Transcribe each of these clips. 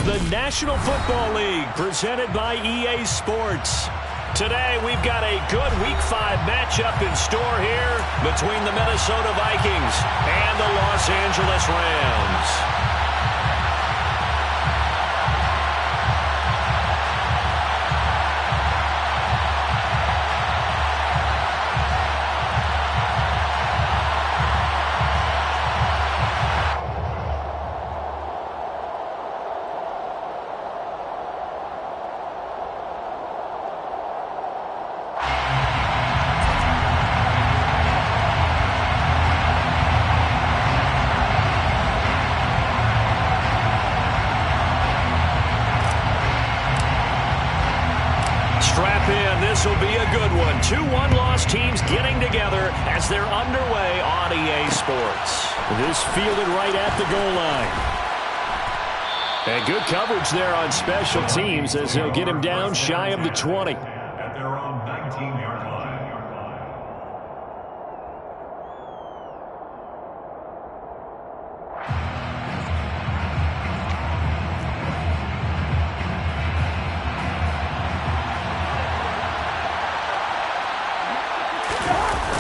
the National Football League, presented by EA Sports. Today, we've got a good Week 5 matchup in store here between the Minnesota Vikings and the Los Angeles Rams. Strap in. This will be a good one. 2 one-loss teams getting together as they're underway on EA Sports. This fielded right at the goal line. And good coverage there on special teams as they'll get him down shy of the 20. At their own 19-yard line.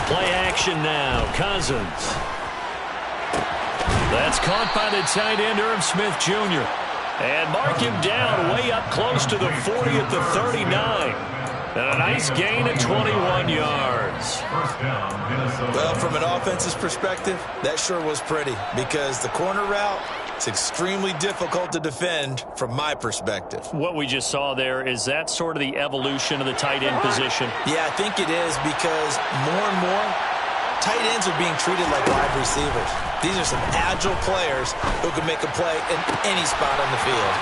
Play action now. Cousins. That's caught by the tight end, Irv Smith Jr. And mark him down way up close to the 40 at the 39. And a nice gain of 21 yards. Well, from an offensive perspective, that sure was pretty because the corner route, it's extremely difficult to defend from my perspective. What we just saw there, is that sort of the evolution of the tight end position? Yeah, I think it is because more and more tight ends are being treated like wide receivers. These are some agile players who can make a play in any spot on the field.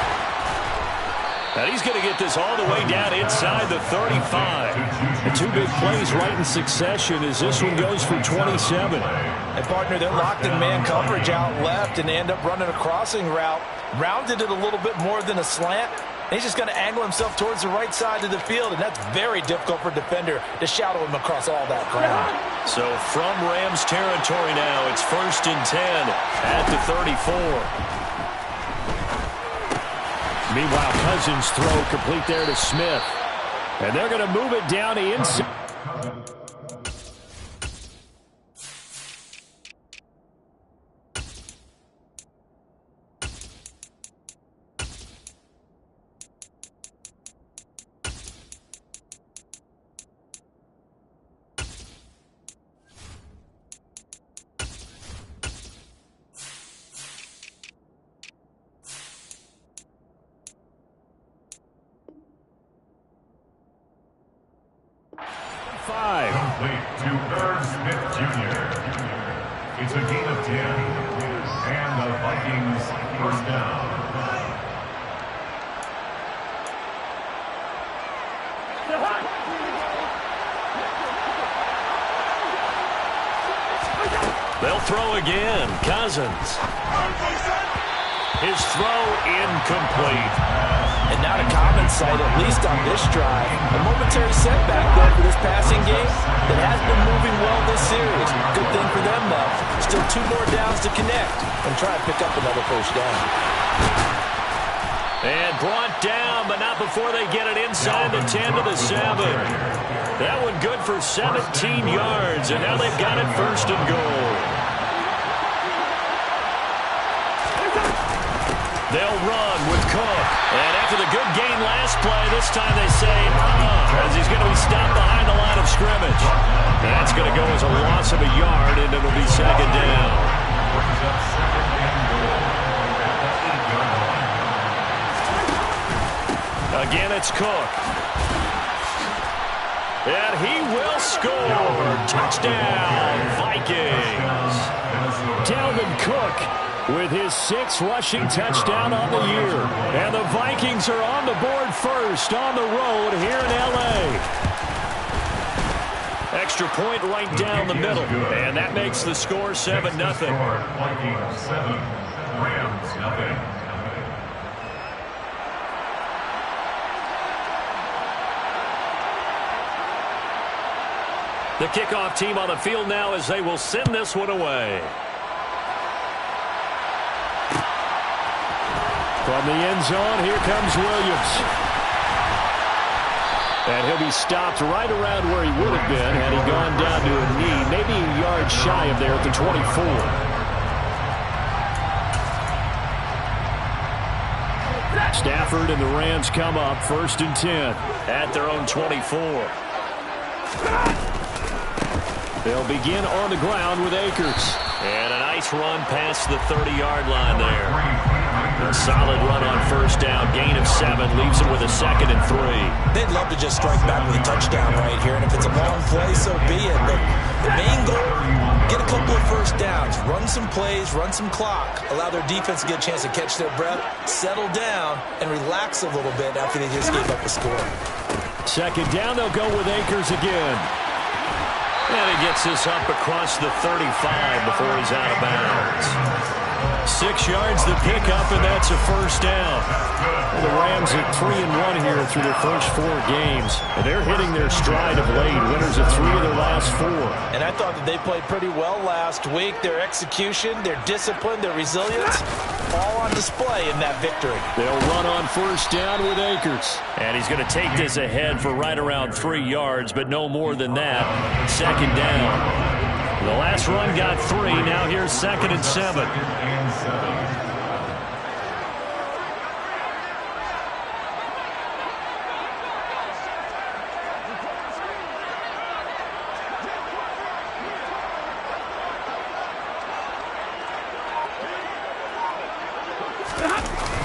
And he's going to get this all the way down inside the 35. And 2 big plays right in succession as this one goes for 27. And, partner, they're locked in man coverage out left, and they end up running a crossing route. Rounded it a little bit more than a slant. And he's just going to angle himself towards the right side of the field, and that's very difficult for a defender to shadow him across all that ground. So from Rams territory now, it's 1st and 10 at the 34. Meanwhile, Cousins' throw complete there to Smith. And they're going to move it down the inside. Complete to Irv Smith Jr. It's a gain of 10. And the Vikings first down. They'll throw again. Cousins. His throw incomplete. And not a common sight, at least on this drive. A momentary setback, though, for this passing game that has been moving well this series. Good thing for them, though. Still 2 more downs to connect and try to pick up another first down. And brought down, but not before they get it inside the 10 to the 7. That one good for 17 yards, and now they've got it 1st and goal. They'll run with Cook. And after the good gain last play, this time they say, as he's going to be stopped behind the line of scrimmage. That's going to go as a loss of a yard, and it'll be 2nd down. Again, it's Cook. And he will score. Touchdown, Vikings. Dalvin Cook with his 6th rushing touchdown on the year. And the Vikings are on the board first on the road here in L.A. Extra point right down the middle. And that makes the score 7-0. Vikings 7, Rams nothing. The kickoff team on the field now as they will send this one away. From the end zone, here comes Williams. And he'll be stopped right around where he would have been had he gone down to a knee, maybe a yard shy of there at the 24. Stafford and the Rams come up 1st and 10 at their own 24. They'll begin on the ground with Akers. And a nice run past the 30-yard line there. A solid run on 1st down. Gain of 7 leaves them with a 2nd and 3. They'd love to just strike back with a touchdown right here. And if it's a long play, so be it. But the main goal, get a couple of 1st downs. Run some plays, run some clock. Allow their defense to get a chance to catch their breath, settle down, and relax a little bit after they just gave up a score. 2nd down, they'll go with Akers again. And he gets this up across the 35 before he's out of bounds. 6 yards the pickup, and that's a 1st down. The Rams are 3-1 here through their first 4 games. And they're hitting their stride of late. Winners of 3 of their last 4. And I thought that they played pretty well last week. Their execution, their discipline, their resilience, all on display in that victory. They'll run on 1st down with Akers. And he's going to take this ahead for right around 3 yards, but no more than that. 2nd down. The last run got 3. Now here's 2nd and 7.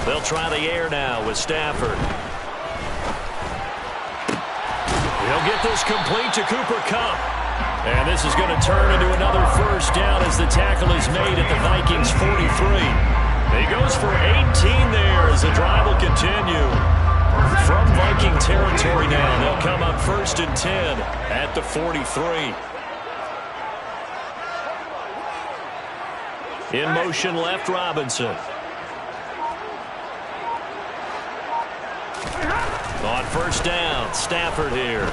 They'll try the air now with Stafford. He'll get this complete to Cooper Kupp. And this is going to turn into another 1st down as the tackle is made at the Vikings 43. He goes for 18 there as the drive will continue. From Viking territory now, they'll come up 1st and 10 at the 43. In motion left, Robinson. On 1st down, Stafford here.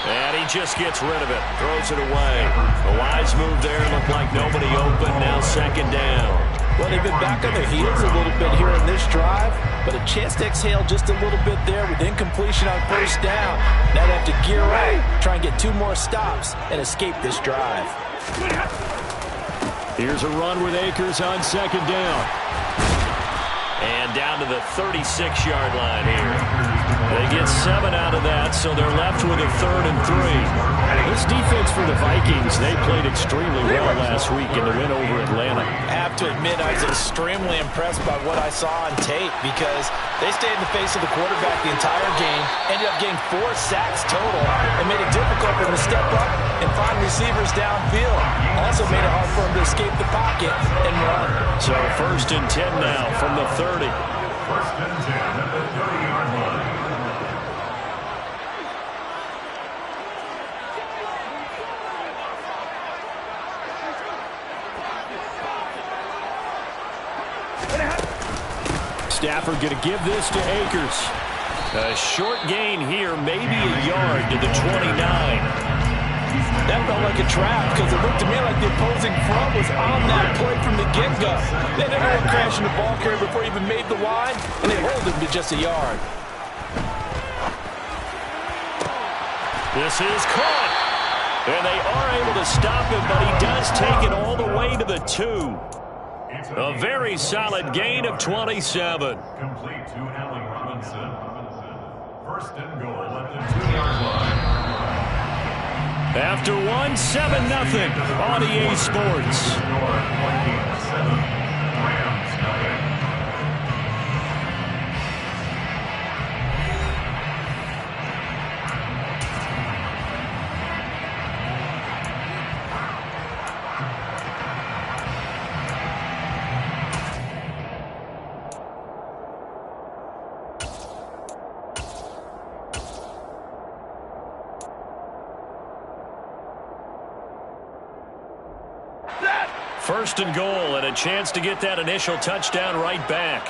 And he just gets rid of it, throws it away. A wise move there, looked like nobody open, now 2nd down. Well, they've been back on their heels a little bit here in this drive, but a chance to exhale just a little bit there with incompletion on 1st down. Now they have to gear up, try and get 2 more stops and escape this drive. Here's a run with Akers on 2nd down. And down to the 36-yard line here. They get 7 out of that, so they're left with a 3rd and 3. This defense for the Vikings, they played extremely well last week in the win over Atlanta. I have to admit, I was extremely impressed by what I saw on tape because they stayed in the face of the quarterback the entire game, ended up getting 4 sacks total, and made it difficult for them to step up and find receivers downfield. Also made it hard for them to escape the pocket and run. So 1st and 10 now from the 30. 1st and 10 at the 30-yard line. Stafford going to give this to Akers. A short gain here, maybe a yard to the 29. That felt like a trap because it looked to me like the opposing front was on that play from the get-go. They never went crashing the ball carrier before he even made the line, and they hold him to just a yard. This is caught. And they are able to stop him, but he does take it all the way to the 2. A very solid gain of 27. Complete to Allen Robinson. 1st and goal at the 2-yard line. After 1, 7-0 on EA Sports. Vikings 7, Rams 9. First and goal, and a chance to get that initial touchdown right back.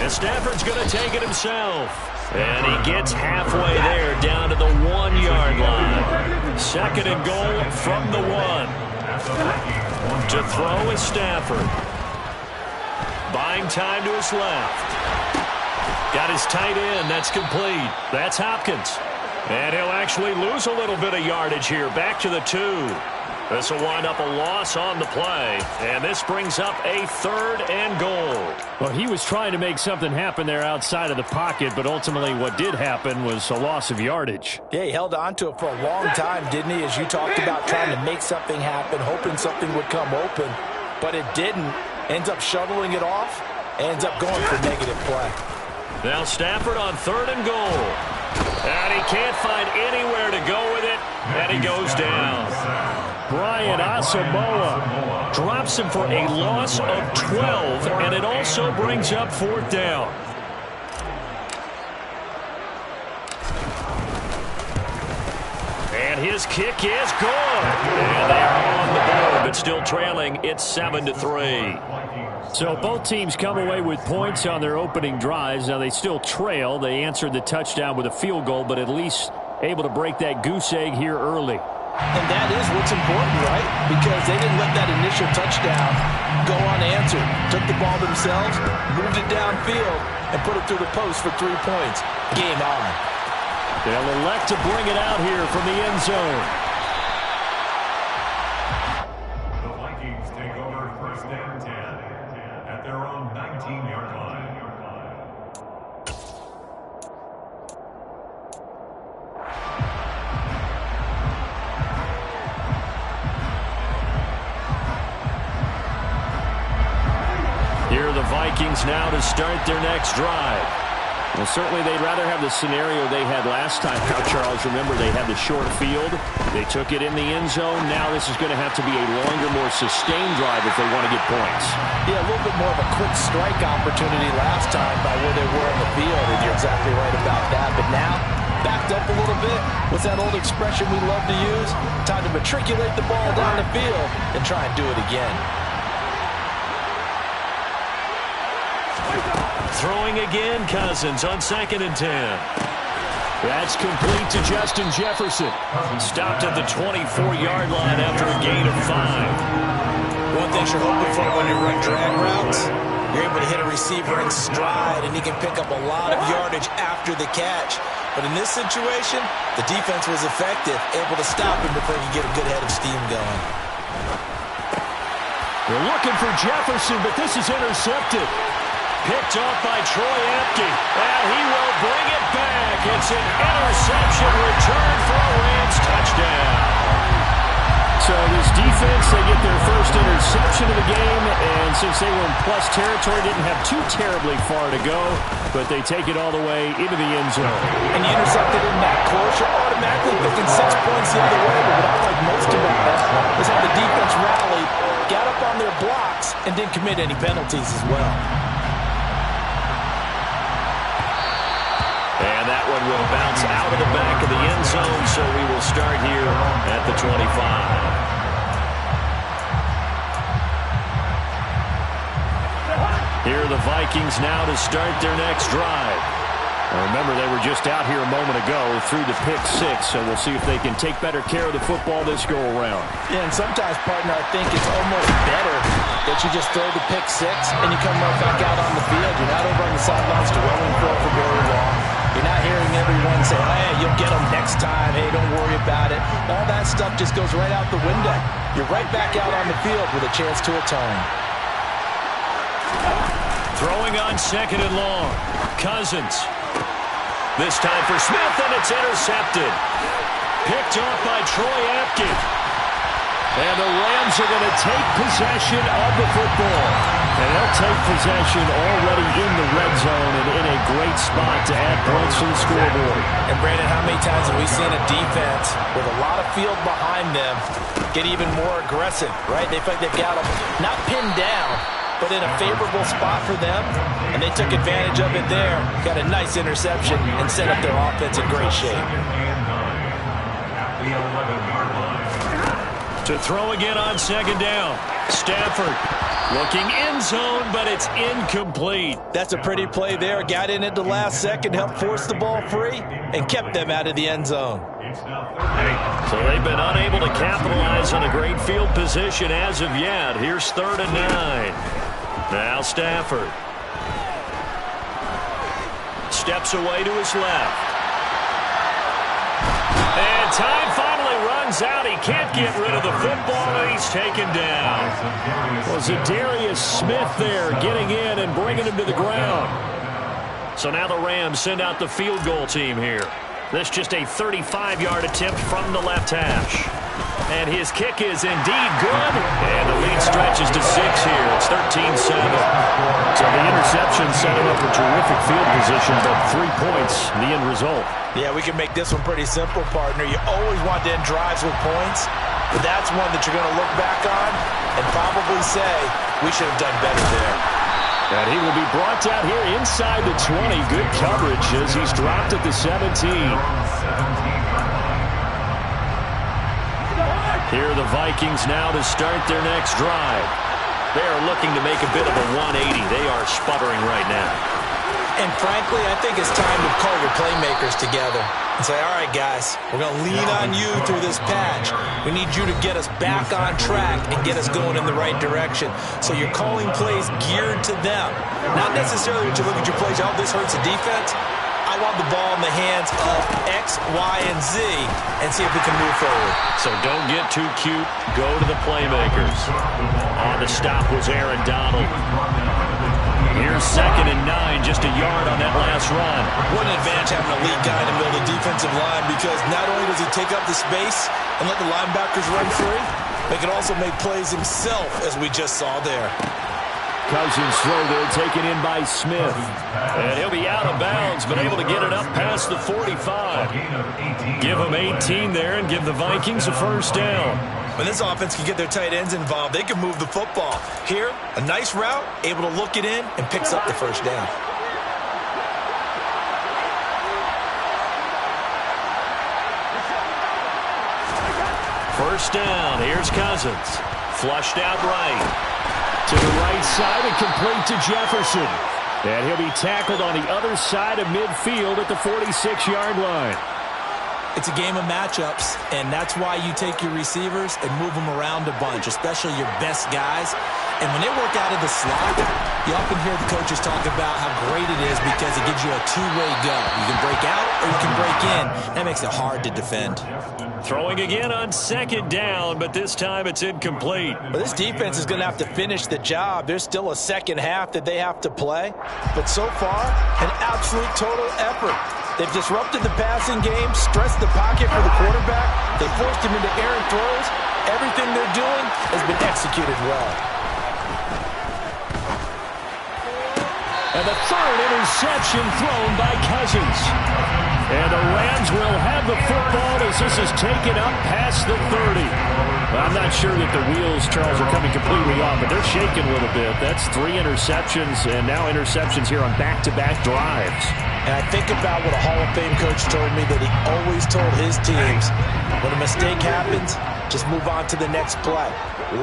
And Stafford's going to take it himself. And he gets halfway there, down to the 1-yard line. 2nd and goal from the 1. To throw is Stafford. Buying time to his left. Got his tight end. That's complete. That's Hopkins. And he'll actually lose a little bit of yardage here. Back to the 2. This will wind up a loss on the play. And this brings up a 3rd and goal. Well, he was trying to make something happen there outside of the pocket, but ultimately what did happen was a loss of yardage. Yeah, he held on to it for a long time, didn't he? As you talked about trying to make something happen, hoping something would come open, but it didn't. Ends up shoveling it off, ends up going for negative play. Now Stafford on 3rd and goal. And he can't find anywhere to go with it, and he goes down. Brian Asamoah drops him for a loss of 12, and it also brings up 4th down. And his kick is good. And they are on the board, but still trailing. It's 7-3. So both teams come away with points on their opening drives. Now they still trail. They answered the touchdown with a field goal, but at least able to break that goose egg here early. And that is what's important, right? Because they didn't let that initial touchdown go unanswered. Took the ball themselves, moved it downfield, and put it through the post for 3 points. Game on. They'll elect to bring it out here from the end zone. The Vikings take over 1st and 10 at their own 19-yard line. Here are the Vikings now to start their next drive. Well, certainly they'd rather have the scenario they had last time. Now, Charles, remember they had the short field. They took it in the end zone. Now this is going to have to be a longer, more sustained drive if they want to get points. Yeah, a little bit more of a quick strike opportunity last time by where they were on the field, and you're exactly right about that. But now, backed up a little bit. What's that old expression we love to use? Time to matriculate the ball down the field and try and do it again. Throwing again, Cousins on 2nd and 10. That's complete to Justin Jefferson. Stopped at the 24-yard line after a gain of 5. One thing you're hoping for when you run drag routes, you're able to hit a receiver in stride, and he can pick up a lot of yardage after the catch. But in this situation, the defense was effective, able to stop him before he could get a good head of steam going. They're looking for Jefferson, but this is intercepted. Picked off by Troy Apke. And he will bring it back. It's an interception return for a Rams touchdown. So this defense, they get their first interception of the game, and since they were in plus territory, didn't have too terribly far to go, but they take it all the way into the end zone. And you intercepted in that course, you're automatically picking 6 points the other way, but what I like most about it is how the defense rallied, got up on their blocks, and didn't commit any penalties as well. And that one will bounce out of the back of the end zone, so we will start here at the 25. Here are the Vikings now to start their next drive. Now remember, they were just out here a moment ago through the pick 6, so we'll see if they can take better care of the football this go-around. Yeah, and sometimes, partner, I think it's almost better that you just throw the pick 6 and you come right back out on the field. You're not over on the sidelines dwelling for very long. You're not hearing everyone say, hey, you'll get them next time. Hey, don't worry about it. All that stuff just goes right out the window. You're right back out on the field with a chance to atone. Throwing on 2nd and long. Cousins. This time for Smith, and it's intercepted. Picked off by Troy Apke. And the Rams are going to take possession of the football. And they'll take possession already in the red zone and in a great spot to add points to the scoreboard. And, Brandon, how many times have we seen a defense with a lot of field behind them get even more aggressive, right? They feel like they've got them not pinned down, but in a favorable spot for them, and they took advantage of it there. Got a nice interception and set up their offense in great shape. At the 11-yard line. To throw again on 2nd down. Stafford Looking end zone, but it's incomplete. That's a pretty play there. Got in at the last second, helped force the ball free, and kept them out of the end zone. So they've been unable to capitalize on a great field position as of yet. Here's 3rd and 9. Now Stafford. Steps away to his left. And time finally runs out. He can't get rid of the football, and he's taken down. Well, Zadarius Smith there getting in and bringing him to the ground. So now the Rams send out the field goal team here. This just a 35-yard attempt from the left hash. And his kick is indeed good. And the lead stretches to 6 here. It's 13-7. So the interception set him up a terrific field position, but 3 points, the end result. Yeah, we can make this one pretty simple, partner. You always want to end drives with points, but that's one that you're going to look back on and probably say, we should have done better there. And he will be brought down here inside the 20. Good coverage as he's dropped at the 17. Here are the Vikings now to start their next drive. They are looking to make a bit of a 180. They are sputtering right now. And frankly, I think it's time to call your playmakers together and say, all right, guys, we're going to lean on you through this patch. We need you to get us back on track and get us going in the right direction. So you're calling plays geared to them. Not necessarily when you look at your plays, oh, this hurts the defense. I want the ball in the hands of X, Y, and Z and see if we can move forward. So don't get too cute. Go to the playmakers. On the stop was Aaron Donald. Here's 2nd and 9, just a yard on that last run. What an advantage having a lead guy in the middle of the defensive line, because not only does he take up the space and let the linebackers run free, but he can also make plays himself, as we just saw there. Cousins throw there, taken in by Smith. And he'll be out of bounds, but able to get it up past the 45. Give him 18 there and give the Vikings a first down. When this offense can get their tight ends involved, they can move the football. Here, a nice route, able to look it in, and picks up the first down. First down, here's Cousins. Flushed out right. To the right side and complete to Jefferson. And he'll be tackled on the other side of midfield at the 46-yard line. It's a game of matchups, and that's why you take your receivers and move them around a bunch, especially your best guys. And when they work out of the slot, you often hear the coaches talk about how great it is because it gives you a two-way go. You can break out or you can break in. That makes it hard to defend. Throwing again on 2nd down, but this time it's incomplete. Well, this defense is going to have to finish the job. There's still a second half that they have to play. But so far, an absolute total effort. They've disrupted the passing game, stressed the pocket for the quarterback. They forced him into errant throws. Everything they're doing has been executed well. And the 3rd interception thrown by Cousins. And the Rams will have the football as this is taken up past the 30. Well, I'm not sure that the wheels, Charles, are coming completely off, but they're shaking a little bit. That's 3 interceptions, and now interceptions here on back-to-back drives. And I think about what a Hall of Fame coach told me, that he always told his teams, when a mistake happens, just move on to the next play.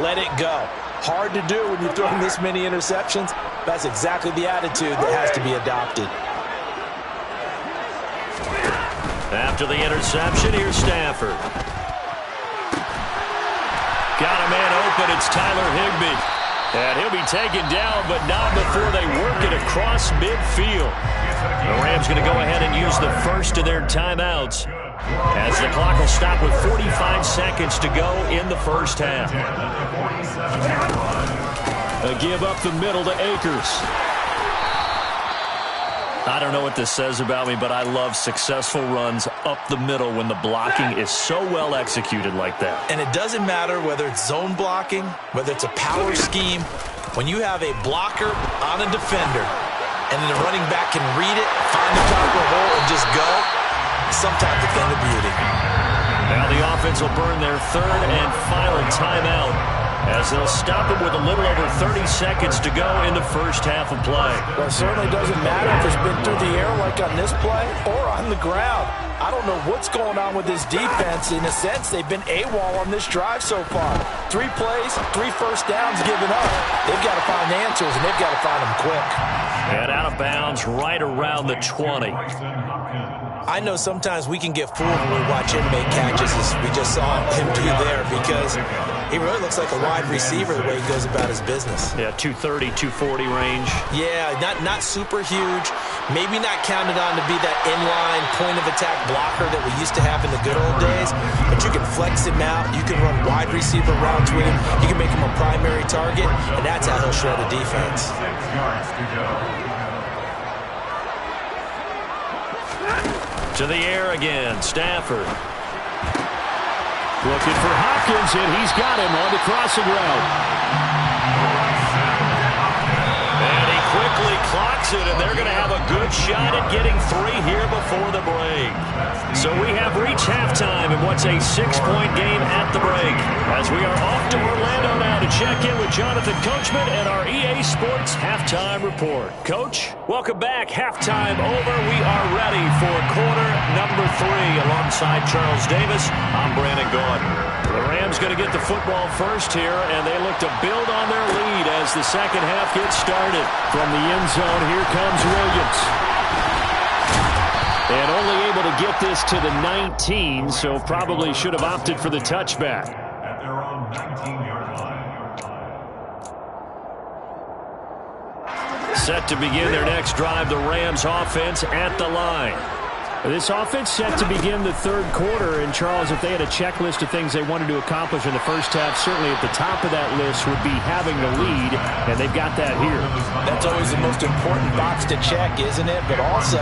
Let it go. Hard to do when you're throwing this many interceptions. That's exactly the attitude that has to be adopted. After the interception, here's Stafford. Got a man open. It's Tyler Higbee. And he'll be taken down, but not before they work it across midfield. The Rams going to go ahead and use the first of their timeouts, as the clock will stop with 45 seconds to go in the first half. A give up the middle to Akers. I don't know what this says about me, but I love successful runs up the middle when the blocking is so well executed like that. And it doesn't matter whether it's zone blocking, whether it's a power scheme. When you have a blocker on a defender, and then the running back can read it, find the top of the hole, and just go, sometimes a thing of beauty. Now the offense will burn their 3rd and final timeout, as they'll stop it with a little over 30 seconds to go in the first half of play. Well, it certainly doesn't matter if it's been through the air like on this play or on the ground. I don't know what's going on with this defense. In a sense, they've been AWOL on this drive so far. 3 plays, 3 first downs given up. They've got to find answers, and they've got to find them quick. And out of bounds right around the 20. I know sometimes we can get fooled when we watch him make catches, as we just saw him do there, because he really looks like a wide receiver the way he goes about his business. Yeah, 230, 240 range. Yeah, not super huge. Maybe not counted on to be that inline point-of-attack blocker that we used to have in the good old days, but you can flex him out. You can run wide receiver routes with him. You can make him a primary target, and that's how he'll shred a defense. 6 yards to go. To the air again, Stafford. Looking for Hopkins, and he's got him on the crossing route. And he quickly clocks it, and they're going to have a good shot at getting 3 here before the break. So we have reached halftime in what's a 6-point game at the break, as we are off to Orlando now to check in with Jonathan Coachman and our EA Sports Halftime Report. Coach, welcome back. Halftime over. We are ready for quarter number 3 alongside Charles Davis. I'm Brandon Gordon. The Rams going to get the football first here, and they look to build on their lead as the second half gets started. From the end zone, here comes Williams. And only able to get this to the 19, so probably should have opted for the touchback. At their own 19-yard line. Set to begin their next drive, the Rams offense at the line. This offense set to begin the third quarter, and Charles, if they had a checklist of things they wanted to accomplish in the first half, certainly at the top of that list would be having the lead, and they've got that here. That's always the most important box to check, isn't it? But also,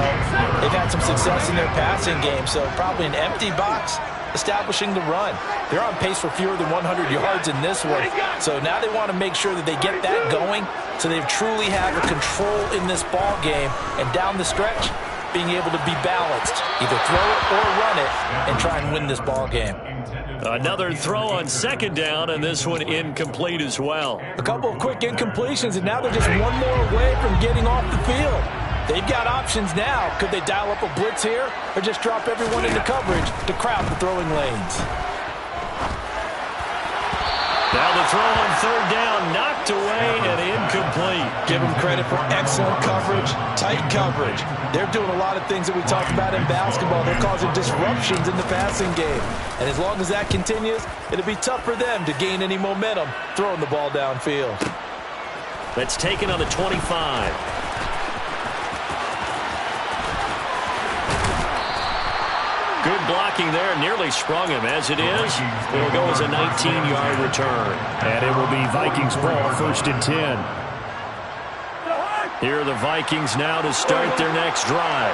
they've had some success in their passing game, so probably an empty box establishing the run. They're on pace for fewer than 100 yards in this one, so now they want to make sure that they get that going so they truly have a control in this ball game, and down the stretch, being able to be balanced, either throw it or run it, and try and win this ball game. Another throw on second down, and this one incomplete as well. A couple of quick incompletions, and now they're just one more away from getting off the field. They've got options now. Could they dial up a blitz here, or just drop everyone into coverage to crowd the throwing lanes? Now the throw on third down, knocked away and incomplete. Give them credit for excellent coverage, tight coverage. They're doing a lot of things that we talked about in basketball. They're causing disruptions in the passing game. And as long as that continues, it'll be tough for them to gain any momentum throwing the ball downfield. That's taken on the 25. Good blocking there, nearly sprung him. As it is, it'll go as a 19-yard return. And it will be Vikings ball, 1st and 10. Here are the Vikings now to start their next drive.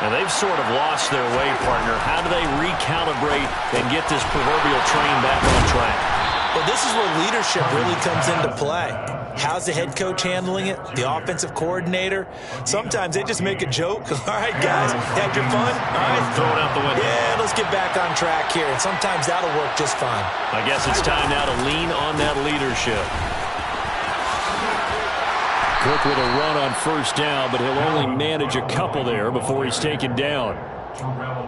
And they've sort of lost their way, partner. How do they recalibrate and get this proverbial train back on track? Well, this is where leadership really comes into play. How's the head coach handling it? The offensive coordinator? Sometimes they just make a joke. All right, guys, had your fun? All right. Throw it out the window. Yeah, let's get back on track here. And sometimes that'll work just fine. I guess it's time now to lean on that leadership. Cook with a run on first down, but he'll only manage a couple there before he's taken down.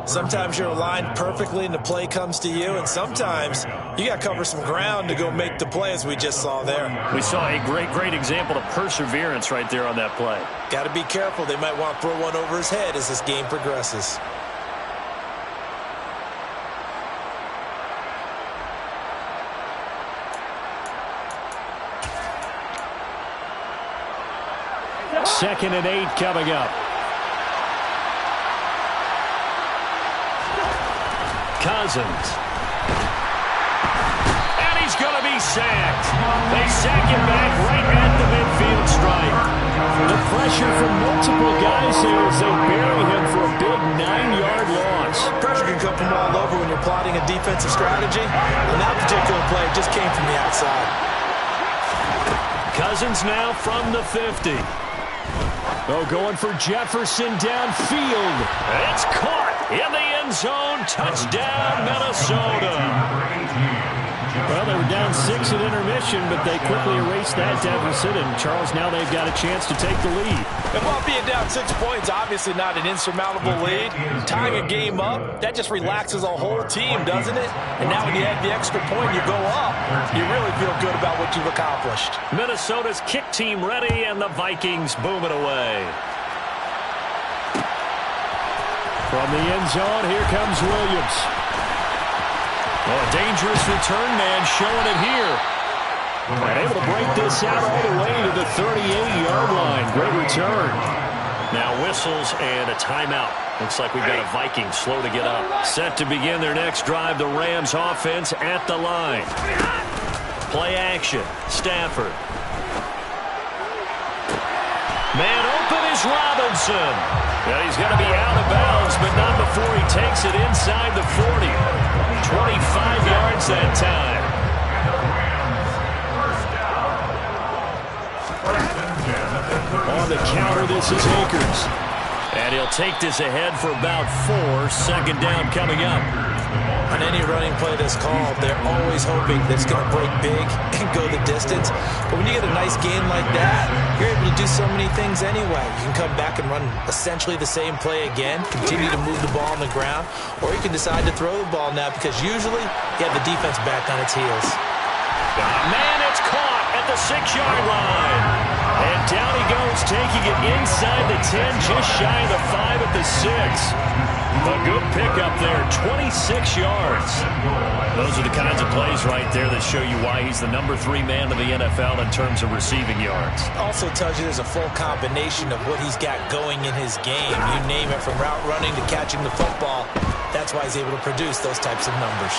Sometimes you're aligned perfectly and the play comes to you, and sometimes you got to cover some ground to go make the play, as we just saw there. We saw a great example of perseverance right there on that play. Got to be careful. They might want to throw one over his head as this game progresses. Second and 8 coming up. Cousins. And he's going to be sacked. They sack him back right at the midfield stripe. The pressure from multiple guys there as they bury him for a big 9-yard loss. Pressure can come from all over when you're plotting a defensive strategy. And that particular play just came from the outside. Cousins now from the 50. Oh, going for Jefferson downfield. It's caught in the end zone. Touchdown, Minnesota. Well, they were down 6 at intermission, but they quickly erased that deficit, and Charles, now they've got a chance to take the lead. And while being down 6 points, obviously not an insurmountable lead, tying a game up, that just relaxes a whole team, doesn't it? And now when you have the extra point, you go up, you really feel good about what you've accomplished. Minnesota's kick team ready, and the Vikings boom it away. From the end zone, here comes Williams. Oh, a dangerous return man showing it here. And able to break this out all the way to the 38-yard line. Great return. Now whistles and a timeout. Looks like we've got a Viking slow to get up. Set to begin their next drive, the Rams offense at the line. Play action. Stafford. Man open is Robinson. Yeah, he's going to be out of bounds, but not before he takes it inside the 40. 25 yards that time. On the counter, this is Akers. And he'll take this ahead for about 4. Second down coming up. On any running play that's called, they're always hoping that it's going to break big and go the distance. But when you get a nice gain like that, you're able to do so many things anyway. You can come back and run essentially the same play again, continue to move the ball on the ground, or you can decide to throw the ball now because usually you have the defense back on its heels. Man, it's caught at the 6-yard line. And down he goes, taking it inside the 10, just shy of the 5 at the 6. A good pickup there, 26 yards. Those are the kinds of plays right there that show you why he's the number 3 man in the NFL in terms of receiving yards. Also tells you there's a full combination of what he's got going in his game. You name it, from route running to catching the football. That's why he's able to produce those types of numbers.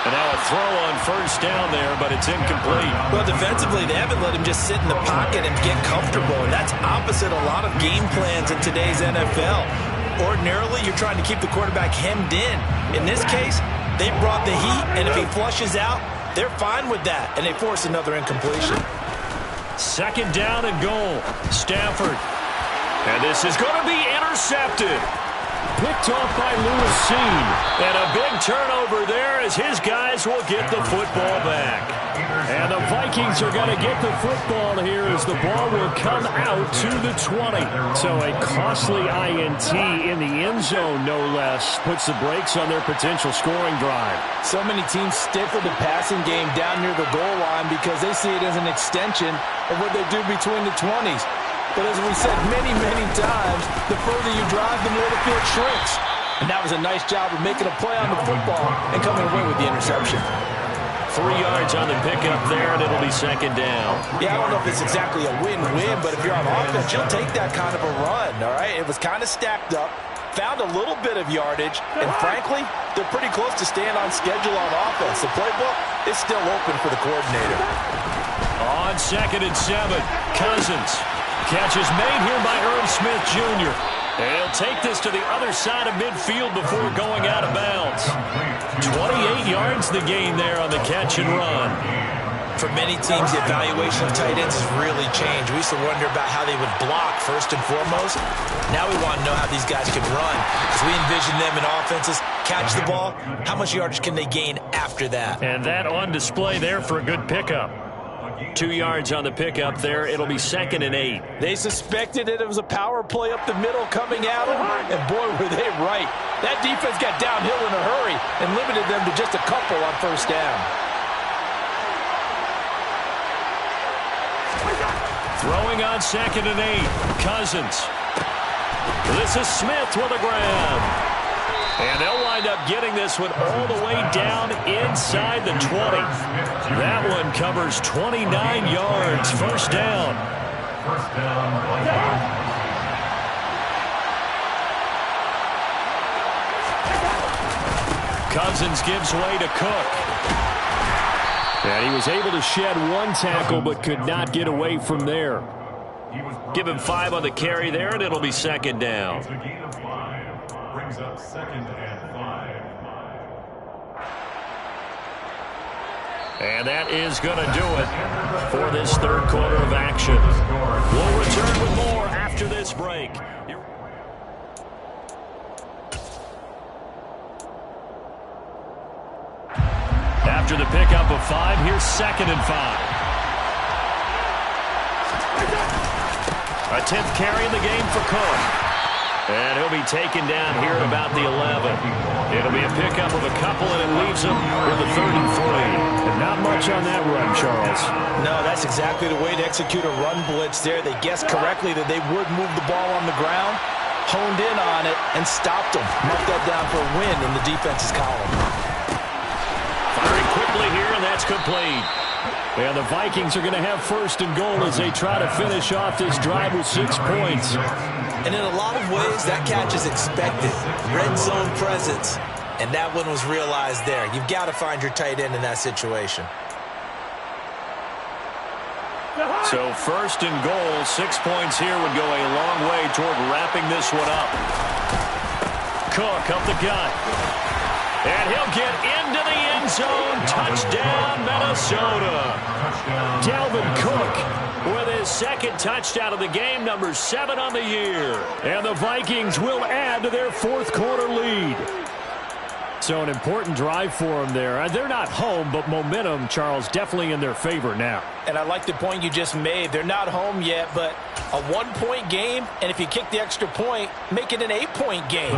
And now a throw on first down there, but it's incomplete. Well, defensively, they haven't let him just sit in the pocket and get comfortable, and that's opposite a lot of game plans in today's NFL. Ordinarily, you're trying to keep the quarterback hemmed in. In this case, they brought the heat, and if he flushes out, they're fine with that, and they force another incompletion. Second down and goal. Stafford. And this is going to be intercepted. Picked off by Lewis Seen. And a big turnover there as his guys will get the football back. And the Vikings are going to get the football here as the ball will come out to the 20. So a costly INT in the end zone, no less, puts the brakes on their potential scoring drive. So many teams stick with the passing game down near the goal line because they see it as an extension of what they do between the 20s. But as we said many, many times, the further you drive, the more the field shrinks. And that was a nice job of making a play on the football and coming away with the interception. 3 yards on the pickup there, and it'll be second down. Yeah, I don't know if it's exactly a win-win, but if you're on offense, you'll take that kind of a run, all right? It was kind of stacked up, found a little bit of yardage, and frankly, they're pretty close to staying on schedule on offense. The playbook is still open for the coordinator. On 2nd and 7, Cousins. Catch is made here by Irv Smith Jr. And he'll take this to the other side of midfield before going out of bounds. 28 yards the gain there on the catch and run. For many teams, the evaluation of tight ends has really changed. We used to wonder about how they would block first and foremost. Now we want to know how these guys can run. As we envision them in offenses, catch the ball, how much yardage can they gain after that? And that on display there for a good pickup. 2 yards on the pickup there. It'll be 2nd and 8. They suspected it was a power play up the middle coming at them, and boy, were they right. That defense got downhill in a hurry and limited them to just a couple on first down. Throwing on 2nd and 8. Cousins. This is Smith with a grab. And they'll wind up getting this one all the way down inside the 20. That one covers 29 yards. First down. Cousins gives way to Cook. And he was able to shed one tackle but could not get away from there. Give him 5 on the carry there, and it'll be 2nd down. Brings up 2nd and 5. And that is going to do it for this third quarter of action. We'll return with more after this break. After the pickup of 5, here's 2nd and 5. A 10th carry in the game for Cook. And he'll be taken down here at about the 11. It'll be a pickup of a couple, and it leaves him with a 3rd and 3. And not much on that run, Charles. No, that's exactly the way to execute a run blitz there. They guessed correctly that they would move the ball on the ground, honed in on it, and stopped them. Marked that down for a win in the defense's column. Firing quickly here, and that's complete. And the Vikings are going to have 1st and goal as they try to finish off this drive with 6 points. And in a lot of ways, that catch is expected. Red zone presence. And that one was realized there. You've got to find your tight end in that situation. So 1st and goal, 6 points here would go a long way toward wrapping this one up. Cook up the gut. And he'll get into the end zone. Touchdown, Minnesota. Dalvin Cook with his 2nd touchdown of the game, number 7 on the year. And the Vikings will add to their 4th quarter lead. So an important drive for them there. They're not home, but momentum, Charles, definitely in their favor now. And I like the point you just made. They're not home yet, but a 1-point game, and if you kick the extra point, make it an 8-point game.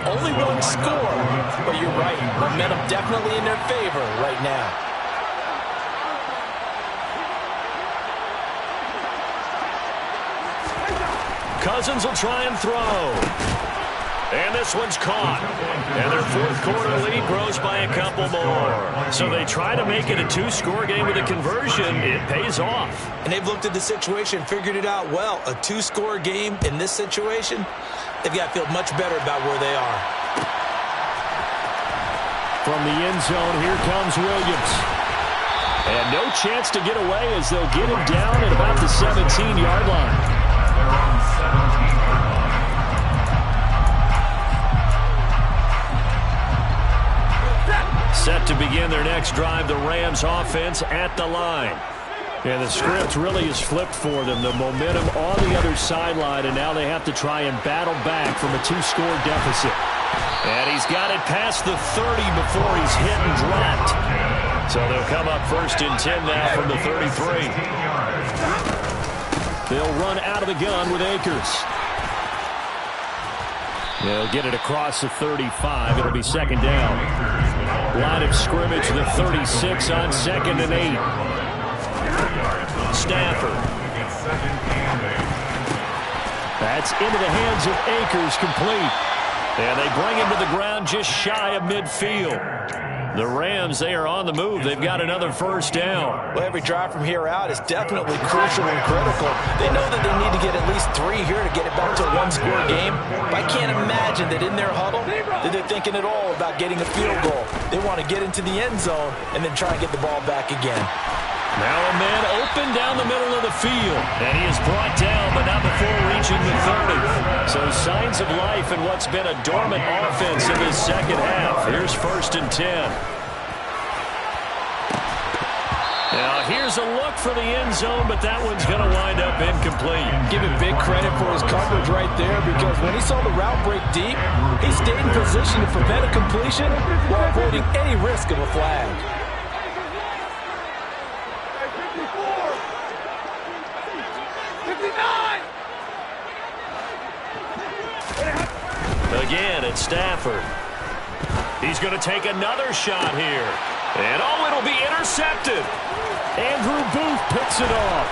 Only one score, but you're right. Momentum definitely in their favor right now. Cousins will try and throw. And this one's caught. And their 4th quarter lead grows by a couple more. So they try to make it a 2-score game with a conversion. It pays off. And they've looked at the situation, figured it out well. A 2-score game in this situation, they've got to feel much better about where they are. From the end zone, here comes Williams. And no chance to get away as they'll get him down at about the 17-yard line. They're on 17. Set to begin their next drive, the Rams offense at the line. And the script really is flipped for them. The momentum on the other sideline, and now they have to try and battle back from a 2-score deficit. And he's got it past the 30 before he's hit and dropped. So they'll come up 1st and 10 now from the 33. They'll run out of the gun with Akers. They'll get it across the 35. It'll be 2nd down. Line of scrimmage, the 36 on 2nd and 8. Stafford. That's into the hands of Akers, complete. And they bring him to the ground just shy of midfield. The Rams, they are on the move. They've got another 1st down. Well, every drive from here out is definitely crucial and critical. They know that they need to get at least 3 here to get it back to a 1-score game. But I can't imagine that in their huddle that they're thinking at all about getting a field goal. They want to get into the end zone and then try and get the ball back again. Now a man open down the middle of the field. And he is brought down, but not before reaching the 30. So signs of life in what's been a dormant offense in this 2nd half. Here's 1st and 10. Now here's a look for the end zone, but that one's going to wind up incomplete. Give him big credit for his coverage right there, because when he saw the route break deep, he stayed in position to prevent a completion while avoiding any risk of a flag. Again, it's Stafford. He's going to take another shot here. And, oh, it'll be intercepted. Andrew Booth picks it off.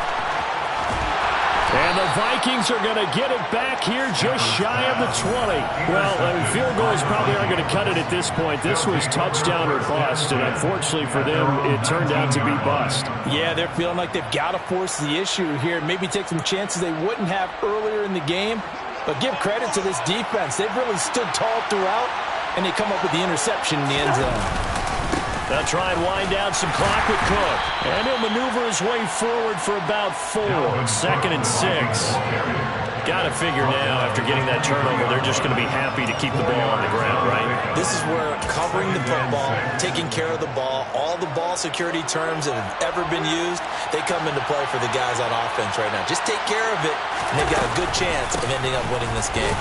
And the Vikings are going to get it back here just shy of the 20. Well, field goals probably aren't going to cut it at this point. This was touchdown or bust, and unfortunately for them, it turned out to be bust. Yeah, they're feeling like they've got to force the issue here. Maybe take some chances they wouldn't have earlier in the game. But give credit to this defense. They've really stood tall throughout, and they come up with the interception in the end zone. They'll try and wind down some clock with Cook. And he'll maneuver his way forward for about 4. 2nd and 6. Got to figure now, after getting that turnover, they're just going to be happy to keep the ball on the ground, right? This is where covering the football, taking care of the ball, all the ball security terms that have ever been used, they come into play for the guys on offense right now. Just take care of it, and they've got a good chance of ending up winning this game.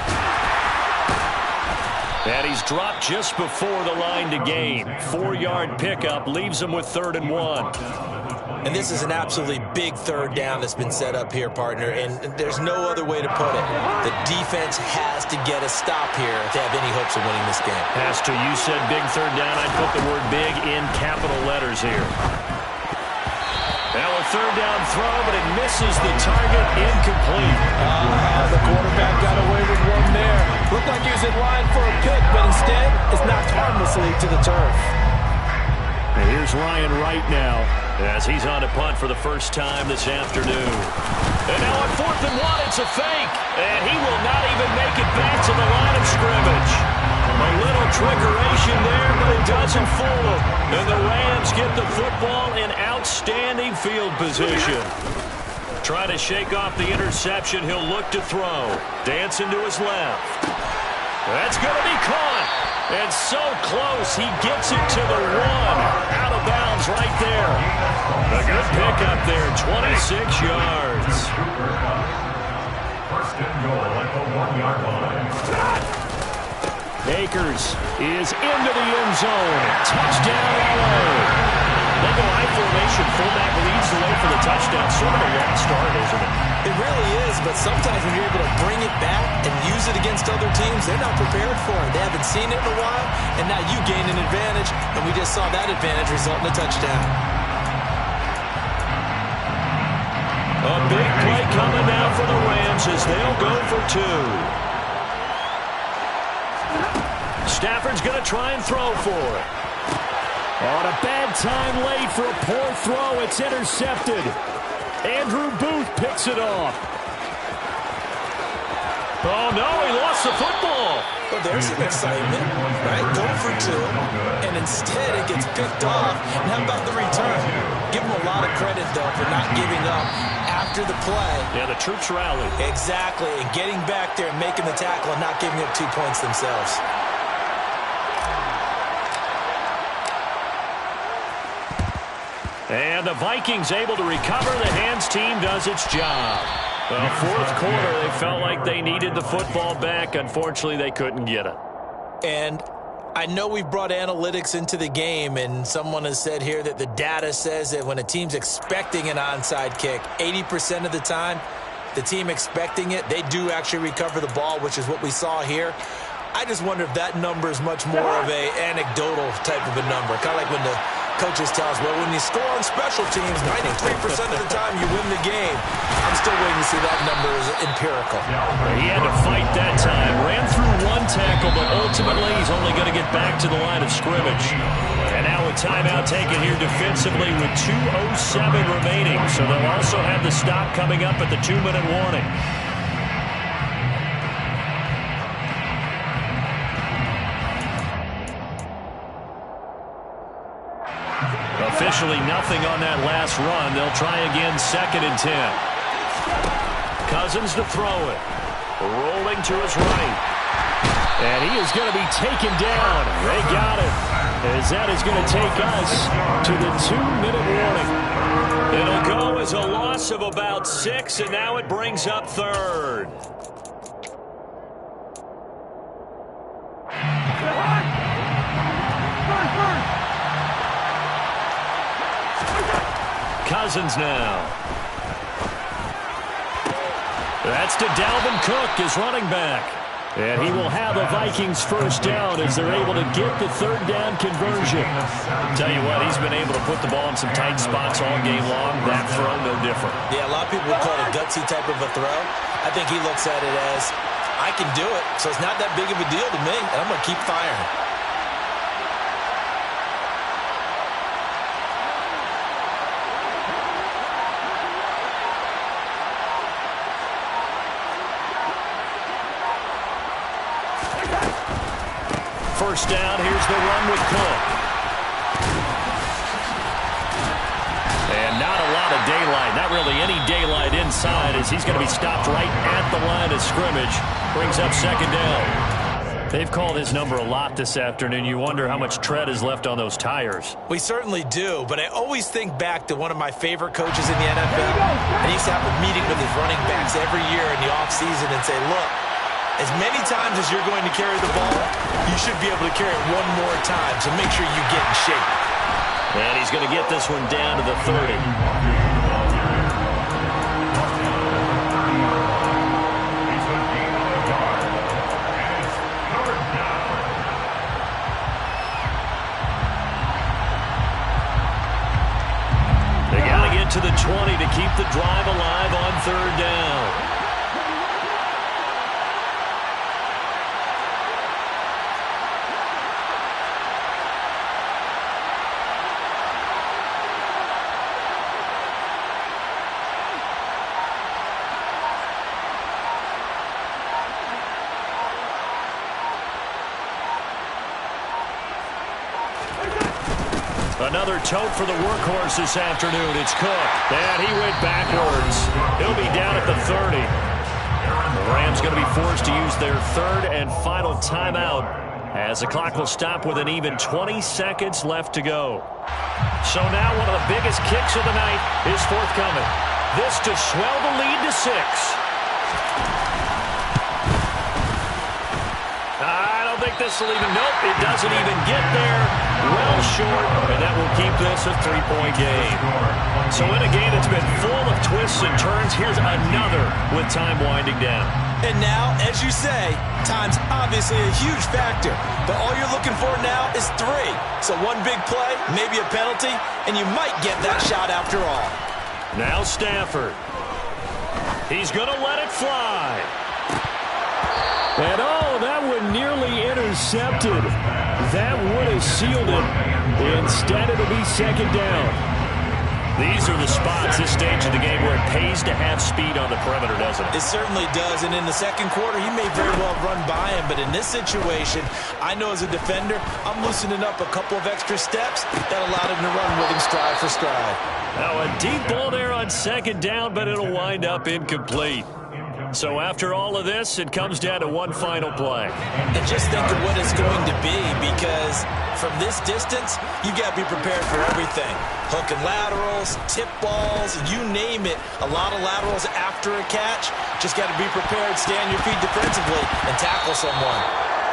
And he's dropped just before the line to gain. 4-yard pickup leaves him with 3rd and 1. And this is an absolutely big 3rd down that's been set up here, partner, and there's no other way to put it. The defense has to get a stop here to have any hopes of winning this game. Has to. You said big 3rd down. I'd put the word big in capital letters here. Now a 3rd down throw, but it misses the target, incomplete. The quarterback got away with one there. Looked like he was in line for a pick, but instead it's knocked harmlessly to the turf. And here's Ryan Wright now as he's on to punt for the first time this afternoon. And now on 4th and 1, it's a fake. And he will not even make it back to the line of scrimmage. A little trickeration there, but it doesn't fool him. And the Rams get the football in outstanding field position. Trying to shake off the interception. He'll look to throw. Dancing to his left. That's going to be caught. And so close, he gets it to the 1. Out of bounds right there. A good pickup there, 26 yards. First and goal at the 1-yard line. Akers is into the end zone. Touchdown, LA. They go I formation. Fullback leads the way for the touchdown. Sort of a lost start, isn't it? It really is, but sometimes when you're able to bring it back and use it against other teams, they're not prepared for it. They haven't seen it in a while, and now you gain an advantage, and we just saw that advantage result in a touchdown. A big play coming now for the Rams as they'll go for 2. Stafford's going to try and throw for it. On a bad time late for a poor throw. It's intercepted. Andrew Booth picks it off. Oh, no, he lost the football. Well, there's some excitement, right? Going for 2, and instead it gets picked off. And how about the return? Give him a lot of credit, though, for not giving up after the play. Yeah, the troops rallied. Exactly, and getting back there and making the tackle and not giving up 2 points themselves. And the Vikings able to recover. The hands team does its job. Well, 4th quarter, they felt like they needed the football back. Unfortunately, they couldn't get it. And I know we've brought analytics into the game, and someone has said here that the data says that when a team's expecting an onside kick, 80% of the time, the team expecting it, they do actually recover the ball, which is what we saw here. I just wonder if that number is much more of a anecdotal type of a number. Kind of like when the coaches tell us, well, when you score on special teams, 93% of the time you win the game. I'm still waiting to see that number is empirical. He had to fight that time. Ran through 1 tackle, but ultimately he's only going to get back to the line of scrimmage. And now a timeout taken here defensively with 2:07 remaining. So they'll also have the stop coming up at the 2-minute warning. Officially nothing on that last run. They'll try again, 2nd and 10. Cousins to throw it. Rolling to his right. And he is going to be taken down. They got him. As that is going to take us to the 2-minute warning. It'll go as a loss of about 6, and now it brings up 3rd. Cousins now. That's to Dalvin Cook, his running back. And he will have a Vikings first down as they're able to get the 3rd down conversion. Tell you what, he's been able to put the ball in some tight spots all game long. That throw, no different. Yeah, a lot of people would call it a gutsy type of a throw. I think he looks at it as, I can do it, so it's not that big of a deal to me, and I'm going to keep firing. First down, here's the run with Cook. And not a lot of daylight, not really any daylight inside as he's going to be stopped right at the line of scrimmage. Brings up 2nd down. They've called his number a lot this afternoon. You wonder how much tread is left on those tires. We certainly do, but I always think back to one of my favorite coaches in the NFL. And he used to have a meeting with his running backs every year in the offseason and say, look, As many times as you're going to carry the ball, you should be able to carry it one more time, so make sure you get in shape. And he's going to get this one down to the 30. They got to get to the 20 to keep the drive alive on 3rd down. Another tote for the workhorse this afternoon. It's Cook. And he went backwards. He'll be down at the 30. The Rams going to be forced to use their 3rd and final timeout as the clock will stop with an even 20 seconds left to go. So now one of the biggest kicks of the night is forthcoming. This to swell the lead to 6. I don't think this will even, nope, it doesn't even get there. Well short, and that will keep this a 3-point game. So in a game that's been full of twists and turns, here's another with time winding down. And now, as you say, time's obviously a huge factor. But all you're looking for now is 3. So one big play, maybe a penalty, and you might get that shot after all. Now Stafford. He's going to let it fly. And oh, that one nearly intercepted. That would have sealed it. Instead, it'll be 2nd down. These are the spots, this stage of the game, where it pays to have speed on the perimeter, doesn't it? It certainly does, and in the 2nd quarter, he may very well run by him, but in this situation, I know as a defender, I'm loosening up a couple of extra steps that allowed him to run with him stride for stride. Now a deep ball there on 2nd down, but it'll wind up incomplete. So after all of this, it comes down to one final play. And just think of what it's going to be, because from this distance, you got to be prepared for everything. Hook and laterals, tip balls, you name it. A lot of laterals after a catch. Just got to be prepared, stay on your feet defensively, and tackle someone.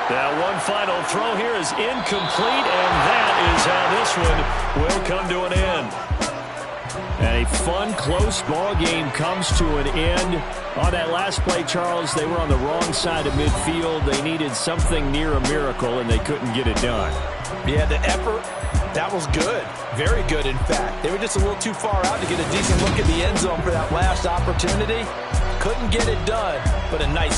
Now one final throw here is incomplete, and that is how this one will come to an end. And a fun, close ball game comes to an end. On that last play, Charles, they were on the wrong side of midfield. They needed something near a miracle, and they couldn't get it done. Yeah, the effort, that was good. Very good, in fact. They were just a little too far out to get a decent look at the end zone for that last opportunity. Couldn't get it done, but a nice